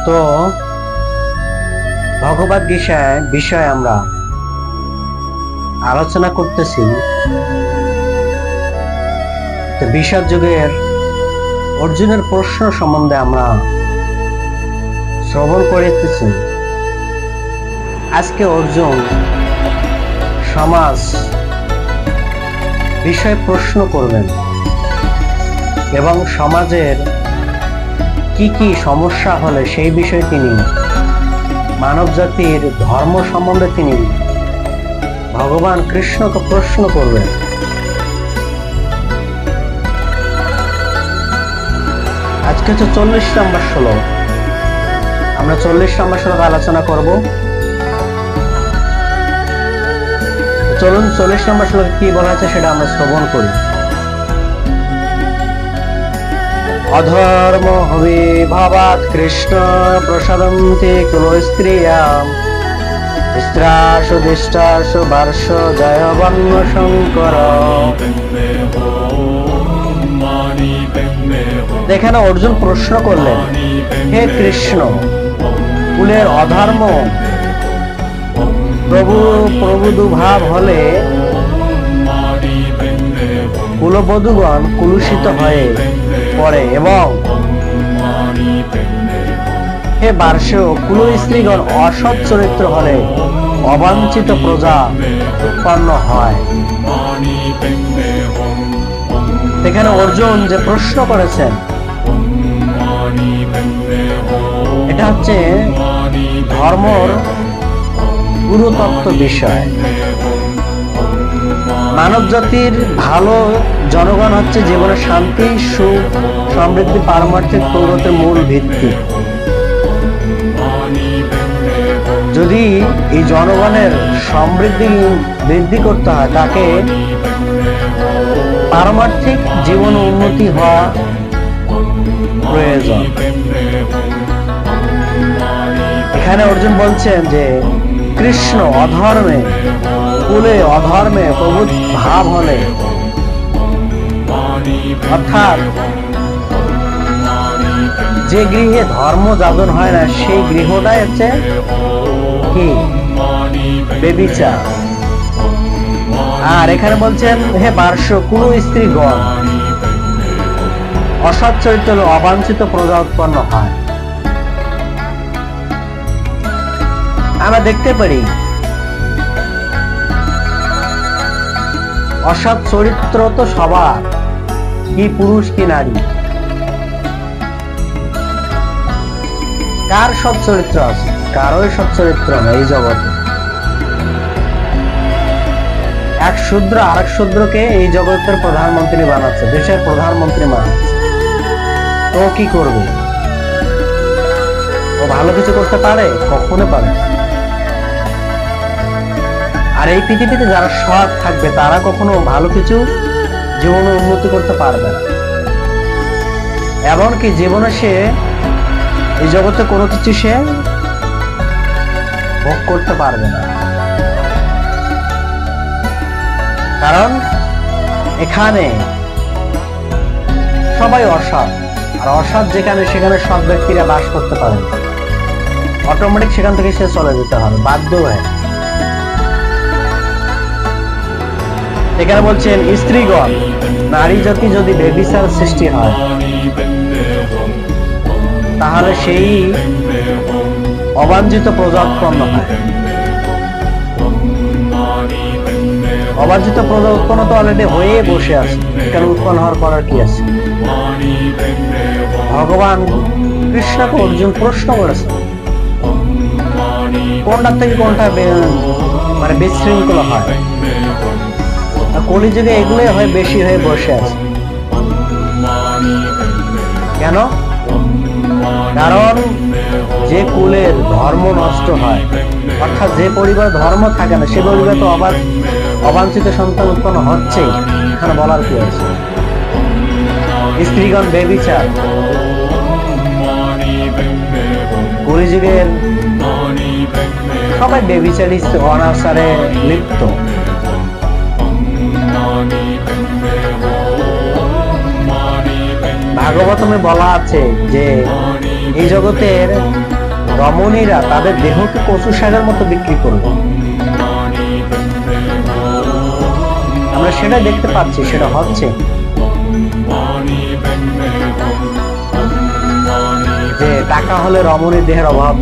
তো ভগবদ বিষয়ে আমরা আলোচনা করতেছি। তো বিষাদ যুগের অর্জুনের প্রশ্ন সম্বন্ধে আমরা শ্রবণ করিতেছি। আজকে অর্জুন সমাজ বিষয়ে প্রশ্ন করবেন এবং সমাজের কি কি সমস্যা হলে সেই বিষয়ে তিনি মানব জাতির ধর্ম সম্বন্ধে তিনি ভগবান কৃষ্ণকে প্রশ্ন করবেন। আজকে হচ্ছে 40 নম্বর শ্লোক। আমরা 40 নম্বর শ্লোক আলোচনা করব। চলুন 40 নম্বর শ্লোকে কি বলা আছে সেটা আমরা শ্রবণ করি। অধর্ম হবিভাবাৎ কৃষ্ণ প্রসাদন্তে কুলো স্ত্রিয়াম স্ত্রাসু দিষ্টাসু বার্ষ জয় বর্ণ শঙ্কর। এখানে অর্জুন প্রশ্ন করলেন, হে কৃষ্ণ, কুলের অধর্ম প্রবুদুভাব হলে কুলবধূগণ কুলুষিত হয়ে পড়ে এবং হে বার্ষ কুল স্ত্রীগণ অসৎ চরিত্র হলে অবাঞ্ছিত প্রজা উৎপন্ন হয়। এখানে অর্জুন যে প্রশ্ন করেছেন এটা হচ্ছে ধর্মর গুরুতত্ত্ব বিষয়। মানব জাতির ভালো জনগণ হচ্ছে জীবনের শান্তি, সুখ, সমৃদ্ধি, পারমার্থিক প্রগতির মূল ভিত্তি। যদি এই জনগণের সমৃদ্ধি বৃদ্ধি করতে হয়, তাকে পারমার্থিক জীবন উন্নতি হওয়া প্রয়োজন। এখানে অর্জুন বলছেন যে কৃষ্ণ অধর্মে কুলে অধর্মে প্রভু ভাব হলে, অর্থাৎ যে গৃহে ধর্ম যাপন হয় না সেই গৃহটাই হচ্ছে কি বেবিচার। আর এখানে বলছেন হে বার্ষ কুল স্ত্রীগণ অসৎ চরিত্র অবাঞ্ছিত প্রজা উৎপন্ন হয়। আমরা দেখতে পারি অসৎ চরিত্র তো সবার, কি পুরুষ কি নারী, কার সৎ চরিত্র আছে? কারোই সৎ চরিত্র নেই এই জগতে। এক শূদ্র আরেক শূদ্রকে এই জগতের প্রধানমন্ত্রী বানাচ্ছে, দেশের প্রধানমন্ত্রী বানাচ্ছে। তো কি করবে? ও ভালো কিছু করতে পারে? কখনো পারে। আর এই পৃথিবীতে যারা সৎ থাকবে তারা কখনো ভালো কিছু জীবনে উন্নতি করতে পারবে না। এমনকি জীবনে সে এই জগতে কোনো কিছু সে ভোগ করতে পারবে না। কারণ এখানে সবাই অসৎ, আর অসৎ যেখানে সেখানে সৎ ব্যক্তিরা বাস করতে পারে, অটোমেটিক সেখান থেকে সে চলে যেতে হবে, বাধ্য হয়ে। এখানে বলছেন স্ত্রীগণ, নারী জাতি যদি বেবিচার সৃষ্টি হয় তাহলে সেই অবাঞ্ছিত প্রজা উৎপন্ন হয়। অবাঞ্ছিত প্রজা উৎপন্ন তো অলরেডি হয়ে বসে আছে, এখানে উৎপন্ন হওয়ার করার কি আছে? ভগবান কৃষ্ণকে অর্জুন প্রশ্ন করেছে কোনটার থেকে কোনটা মানে বিশৃঙ্খলা হয়। কলিযুগে এগুলোই হয় বেশি হয়ে বসে আছে। কেন? কারণ যে কুলের ধর্ম নষ্ট হয়, অর্থাৎ যে পরিবার ধর্ম থাকে না সে পরিবার তো অবাঞ্ছিত সন্তান উৎপন্ন হচ্ছেই। এখানে বলার কি আছে? স্ত্রীগণ বেবিচার, কলিযুগের সবাই বেবিচারী, অনাচারে লিপ্ত। ভাগবতমে বলা আছে যে এই জগতের রমণীরা তাদের দেহকে কচু শাকের মতো বিক্রি করবে। আমরা সেটা দেখতে পাচ্ছি, সেটা হচ্ছে যে টাকা হলে রমণীর দেহের অভাব,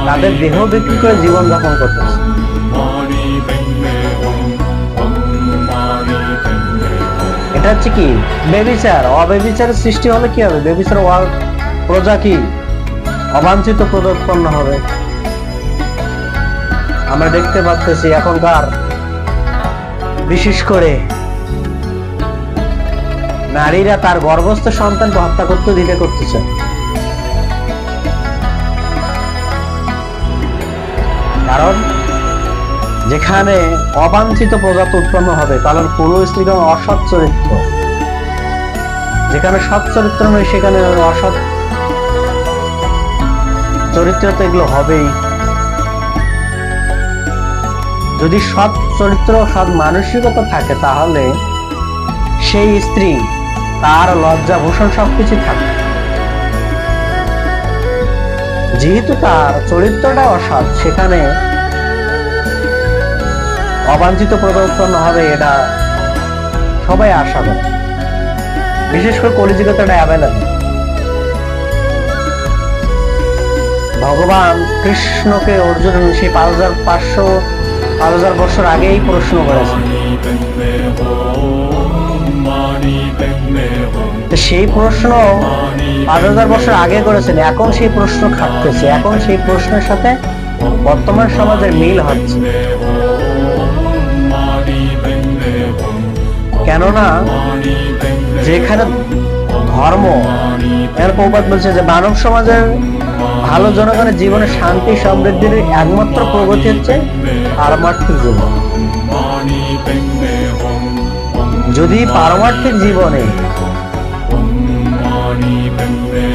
তাদের দেহ বিক্রি করে জীবন যাপন করতেছে। এটা হচ্ছে কি ব্যভিচার। অব্যভিচারের সৃষ্টি হলে কি হবে? ব্যভিচার প্রজা কি অবাঞ্ছিত প্রজা উৎপন্ন হবে। আমরা দেখতে পাচ্ছি এখনকার বিশেষ করে নারীরা তার গর্ভস্থ সন্তানকে হত্যা করতে দ্বিধা করতেছে। কারণ যেখানে অবাঞ্ছিত প্রজাতি উৎপন্ন হবে, কারণ কোন স্ত্রীগণ অসৎ চরিত্র, যেখানে সৎ চরিত্র নয় সেখানে অসৎ চরিত্র তো এগুলো হবেই। যদি সৎ চরিত্র, সৎ মানসিকতা থাকে, তাহলে সেই স্ত্রী তার লজ্জা ভূষণ সবকিছু থাকে। যেহেতু তার চরিত্রটা অসৎ, সেখানে অবাঞ্ছিত প্রজা উৎপন্ন হবে, এটা সবাই আশা করে। বিশেষ করে কলিযুগে তো এটা অ্যাভেলেবল। ভগবান কৃষ্ণকে অর্জুন সেই 5,000 বছর আগেই প্রশ্ন করেছেন। সেই প্রশ্ন 5,000 বছর আগে করেছেন, এখন সেই প্রশ্ন খাটতেছে, এখন সেই প্রশ্নের সাথে বর্তমান সমাজের মিল হচ্ছে। কেননা যেখানে ধর্ম, এর প্রবাদ বলছে যে মানব সমাজের ভালো জনগণের জীবনে শান্তি সমৃদ্ধির একমাত্র প্রগতি হচ্ছে পারমার্থিক জীবন। যদি পারমার্থিক জীবনে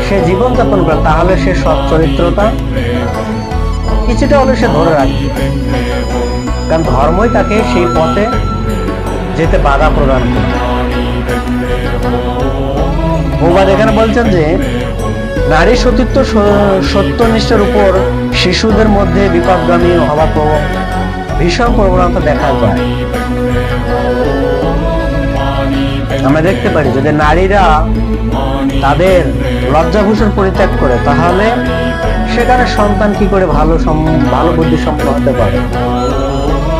সে জীবন যাপন করে, তাহলে সে সৎ চরিত্রতা কিছুটা হলে সে ধরে রাখবে। কারণ ধর্মই তাকে সেই পথে যেতে বাধা প্রদান করে। ভগবান এখানে বলছেন যে নারী সতীত্ব সত্যনিষ্ঠার উপর শিশুদের মধ্যে বিপদগামী হওয়া ভীষণ প্রবণতা দেখা যায়। আমরা দেখতে পারি যদি নারীরা তাদের লজ্জাভূষণ পরিত্যাগ করে, তাহলে সেখানে সন্তান কি করে ভালো বুদ্ধি সম্পন্ন হতে পারে?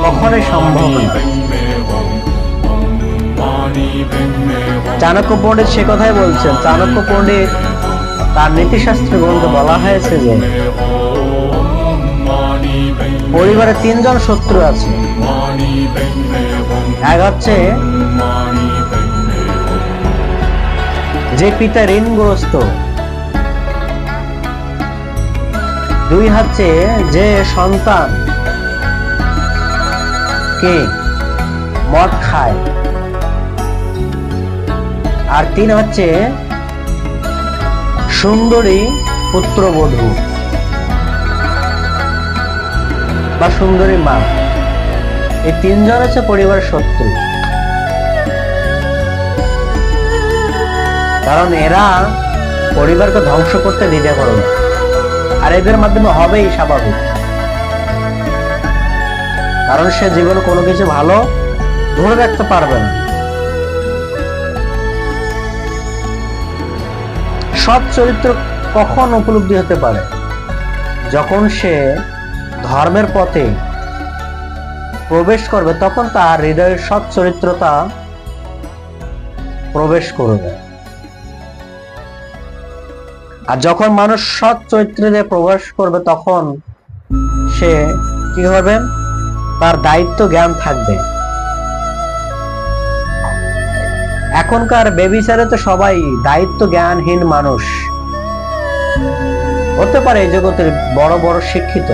কখনোই সম্ভব নয়। চাণক্য পণ্ডিত সে কথাই বলছেন। চাণক্য পণ্ডিত তার নীতিশাস্ত্র গ্রন্থে বলা হয়েছে যে পরিবারে 3 জন শত্রু আছে। এক হচ্ছে যে পিতা ঋণগ্রস্ত, 2 হচ্ছে যে সন্তান কে মদ খায়, আর 3 হচ্ছে সুন্দরী পুত্রবধূ বা সুন্দরী মা। এই 3 জন হচ্ছে পরিবারের শত্রু। কারণ এরা পরিবারকে ধ্বংস করতে দ্বিধা করে না, আর এদের মাধ্যমে হবেই স্বাভাবিক। কারণ সে জীবনে কোনো কিছু ভালো ধরে রাখতে পারবে না। সৎ চরিত্র কখন উপলব্ধি হতে পারে? যখন সে ধর্মের পথে প্রবেশ করবে, তখন তার হৃদয়ের সৎ চরিত্রতা প্রবেশ করবে। আর যখন মানুষ সৎ চরিত্রে প্রবেশ করবে, তখন সে কি করবে? তার দায়িত্ব জ্ঞান থাকবে। এখনকার বেবিচারে তো সবাই দায়িত্ব জ্ঞানহীন মানুষ। হতে পারে এই জগতের বড় বড় শিক্ষিত,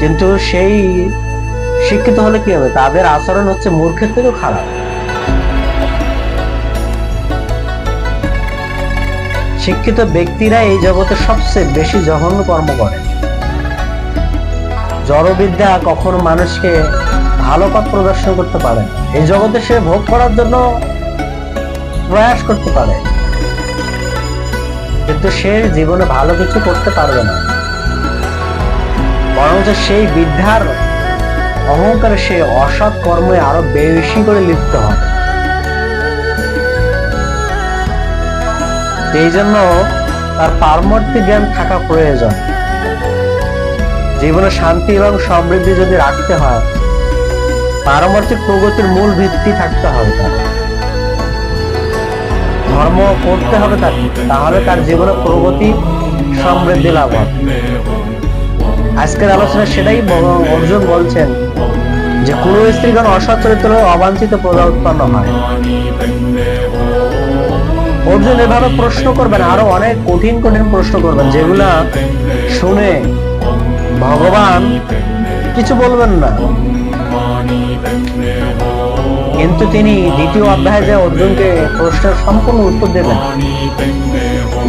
কিন্তু সেই শিক্ষিত হলে কি হবে? তাদের আচরণ হচ্ছে মূর্খের থেকেও খারাপ। শিক্ষিত ব্যক্তিরা এই জগতে সবচেয়ে বেশি জঘন্য কর্ম করে। জড়বিদ্যা কখনো মানুষকে ভালো পথ প্রদর্শন করতে পারে। এই জগতে সে ভোগ করার জন্য প্রয়াস করতে পারে, কিন্তু সে জীবনে ভালো কিছু করতে পারবে না, বরং সেই বিদ্যার অহংকারে সে অসৎ কর্মে আরো বেশি করে লিপ্ত হবে। এই জন্য তার পারমার্থিক জ্ঞান থাকা প্রয়োজন। জীবনে শান্তি এবং সমৃদ্ধি যদি রাখতে হয়, পারমার্থিক প্রগতির মূল ভিত্তি থাকতে হবে তার। ধর্ম করতে হবে তার, তাহলে তার জীবনে প্রগতি সমৃদ্ধি লাভ হবে। আজকের আলোচনা সেটাই অর্জুন বলছেন যে কুল স্ত্রীগণ অসৎ চরিত্র অবাঞ্ছিত প্রজা উৎপন্ন হয়। অর্জুন এভাবে প্রশ্ন করবেন, আরো অনেক কঠিন কঠিন প্রশ্ন করবেন, যেগুলা শুনে ভগবান কিছু বলবেন না, কিন্তু তিনি দ্বিতীয় অধ্যায়ে যে অর্জুনকে প্রশ্নের সম্পূর্ণ উত্তর দেবেন।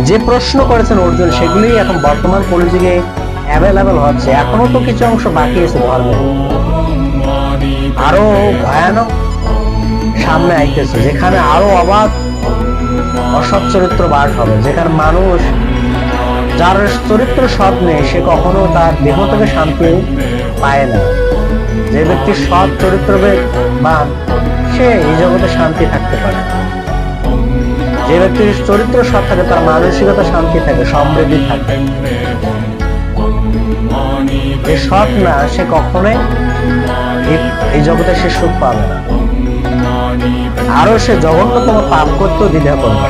যে প্রশ্ন করেছেন অর্জুন সেগুলি এখন বর্তমান কলিযুগে অ্যাভেলেবল হচ্ছে। এখনো তো কিছু অংশ বাকি আছে ধর্মে, আরো ভয়ানক সামনে আইতেছে, যেখানে আরো অবাধ অসৎ চরিত্র বাস হবে, যেখানে মানুষ যার চরিত্র সৎ নেই সে কখনো তার দেহ থেকে শান্তি পায় না। যে ব্যক্তি সৎ চরিত্রবান সে এই জগতে শান্তি থাকতে পারে। যে ব্যক্তির চরিত্র সৎ থাকে তার মানসিকতা শান্তি থাকে, সমৃদ্ধি থাকে। যে সৎ না সে কখনোই এই জগতে সে সুখ পাবে না, আরো সে জঘন্যতম পাপ করতেও দ্বিধা করবে।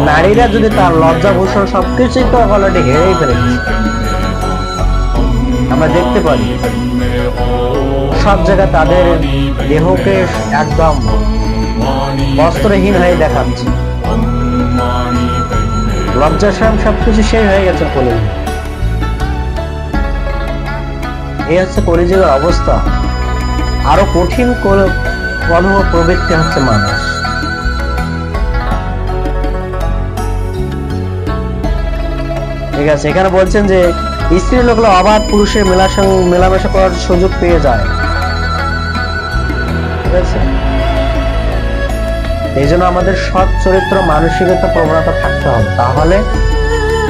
নারীরা যদি তার লজ্জাভূষণ সবকিছুই তো অলরেডি হেরেই ফেলেছে। আমরা দেখতে পারি সব জায়গায় তাদের দেহকে একদম বস্ত্রহীন হয়ে দেখাচ্ছে, লজ্জাশরম সবকিছু শেষ হয়ে গেছে কলিযুগে। এই হচ্ছে কলিযুগের অবস্থা। আরো কঠিন কর্ম প্রবৃত্তি হচ্ছে মানুষ। ঠিক আছে, এখানে বলছেন যে স্ত্রী লোকগুলো অবাধ পুরুষের মেলামেশা করার সুযোগ পেয়ে যায়। ঠিক আছে, এই জন্য আমাদের সৎ চরিত্র মানসিকতা প্রবণতা থাকতে হবে, তাহলে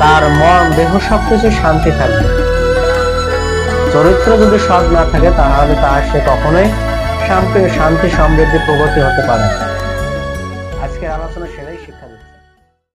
তার মন দেহ সবকিছু শান্তি থাকবে। চরিত্র যদি সৎ না থাকে তাহলে তার সে কখনোই শান্তি সমৃদ্ধি প্রগতি হতে পারে না।